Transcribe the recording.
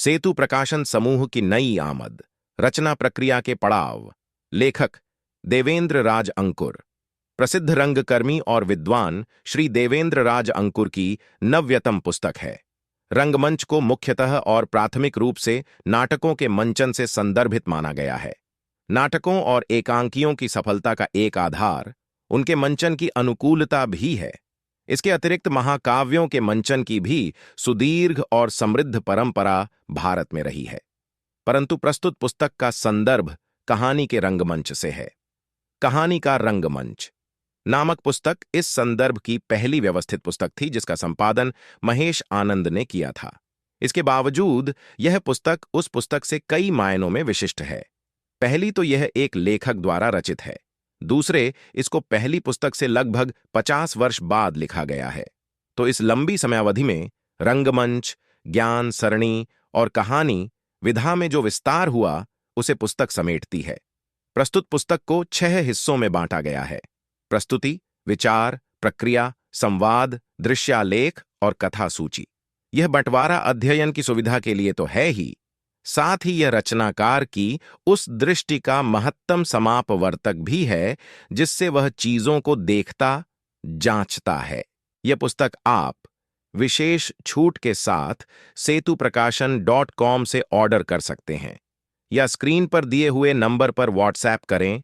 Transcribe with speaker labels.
Speaker 1: सेतु प्रकाशन समूह की नई आमद। रचना प्रक्रिया के पड़ाव। लेखक देवेंद्र राज अंकुर। प्रसिद्ध रंगकर्मी और विद्वान श्री देवेंद्र राज अंकुर की नव्यतम पुस्तक है। रंगमंच को मुख्यतः और प्राथमिक रूप से नाटकों के मंचन से संदर्भित माना गया है। नाटकों और एकांकियों की सफलता का एक आधार उनके मंचन की अनुकूलता भी है। इसके अतिरिक्त महाकाव्यों के मंचन की भी सुदीर्घ और समृद्ध परंपरा भारत में रही है। परंतु प्रस्तुत पुस्तक का संदर्भ कहानी के रंगमंच से है। कहानी का रंगमंच नामक पुस्तक इस संदर्भ की पहली व्यवस्थित पुस्तक थी, जिसका संपादन महेश आनंद ने किया था। इसके बावजूद यह पुस्तक उस पुस्तक से कई मायनों में विशिष्ट है। पहली तो यह एक लेखक द्वारा रचित है। दूसरे, इसको पहली पुस्तक से लगभग 50 वर्ष बाद लिखा गया है। तो इस लंबी समयावधि में रंगमंच, ज्ञान सरणी और कहानी विधा में जो विस्तार हुआ, उसे पुस्तक समेटती है। प्रस्तुत पुस्तक को 6 हिस्सों में बांटा गया है: प्रस्तुति, विचार, प्रक्रिया, संवाद, दृश्यालेख और कथा सूची। यह बंटवारा अध्ययन की सुविधा के लिए तो है ही, साथ ही यह रचनाकार की उस दृष्टि का महत्तम समापवर्तक भी है जिससे वह चीजों को देखता, जांचता है। यह पुस्तक आप विशेष छूट के साथ setuprakasan.com से ऑर्डर कर सकते हैं या स्क्रीन पर दिए हुए नंबर पर व्हाट्सएप करें